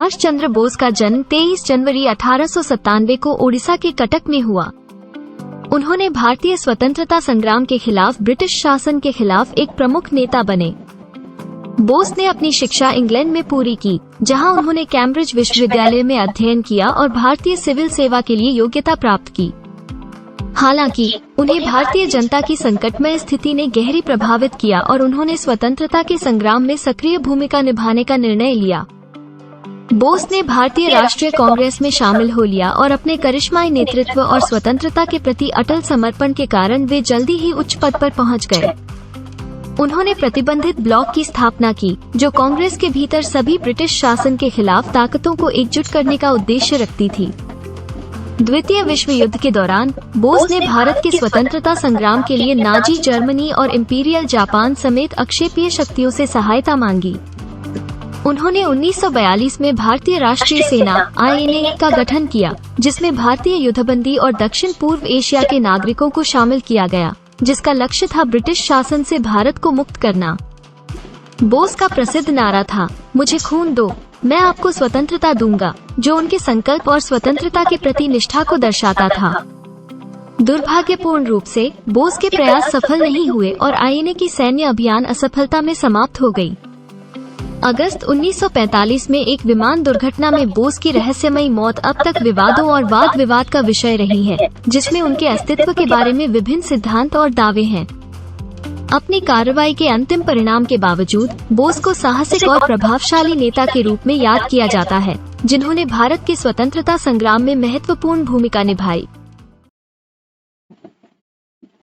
सुभाष चंद्र बोस का जन्म 23 जनवरी 1897 को ओडिशा के कटक में हुआ। उन्होंने भारतीय स्वतंत्रता संग्राम के खिलाफ ब्रिटिश शासन के खिलाफ एक प्रमुख नेता बने। बोस ने अपनी शिक्षा इंग्लैंड में पूरी की, जहां उन्होंने कैम्ब्रिज विश्वविद्यालय में अध्ययन किया और भारतीय सिविल सेवा के लिए योग्यता प्राप्त की। हालांकि उन्हें भारतीय जनता की संकटमय स्थिति ने गहरी प्रभावित किया और उन्होंने स्वतंत्रता के संग्राम में सक्रिय भूमिका निभाने का निर्णय लिया। बोस ने भारतीय राष्ट्रीय कांग्रेस में शामिल हो लिया और अपने करिश्माई नेतृत्व और स्वतंत्रता के प्रति अटल समर्पण के कारण वे जल्दी ही उच्च पद पर पहुंच गए। उन्होंने प्रतिबंधित ब्लॉक की स्थापना की, जो कांग्रेस के भीतर सभी ब्रिटिश शासन के खिलाफ ताकतों को एकजुट करने का उद्देश्य रखती थी। द्वितीय विश्व युद्ध के दौरान बोस ने भारत के स्वतंत्रता संग्राम के लिए नाजी जर्मनी और इम्पीरियल जापान समेत अक्षेपीय शक्तियों से सहायता मांगी। उन्होंने 1942 में भारतीय राष्ट्रीय सेना (INA) का गठन किया, जिसमें भारतीय युद्धबंदी और दक्षिण पूर्व एशिया के नागरिकों को शामिल किया गया, जिसका लक्ष्य था ब्रिटिश शासन से भारत को मुक्त करना। बोस का प्रसिद्ध नारा था, मुझे खून दो, मैं आपको स्वतंत्रता दूंगा, जो उनके संकल्प और स्वतंत्रता के प्रति निष्ठा को दर्शाता था। दुर्भाग्यपूर्ण रूप से बोस के प्रयास सफल नहीं हुए और INA की सैन्य अभियान असफलता में समाप्त हो गई। अगस्त 1945 में एक विमान दुर्घटना में बोस की रहस्यमयी मौत अब तक विवादों और वाद विवाद का विषय रही है, जिसमें उनके अस्तित्व के बारे में विभिन्न सिद्धांत और दावे हैं। अपनी कार्रवाई के अंतिम परिणाम के बावजूद बोस को साहसिक और प्रभावशाली नेता के रूप में याद किया जाता है, जिन्होंने भारत के स्वतंत्रता संग्राम में महत्वपूर्ण भूमिका निभाई।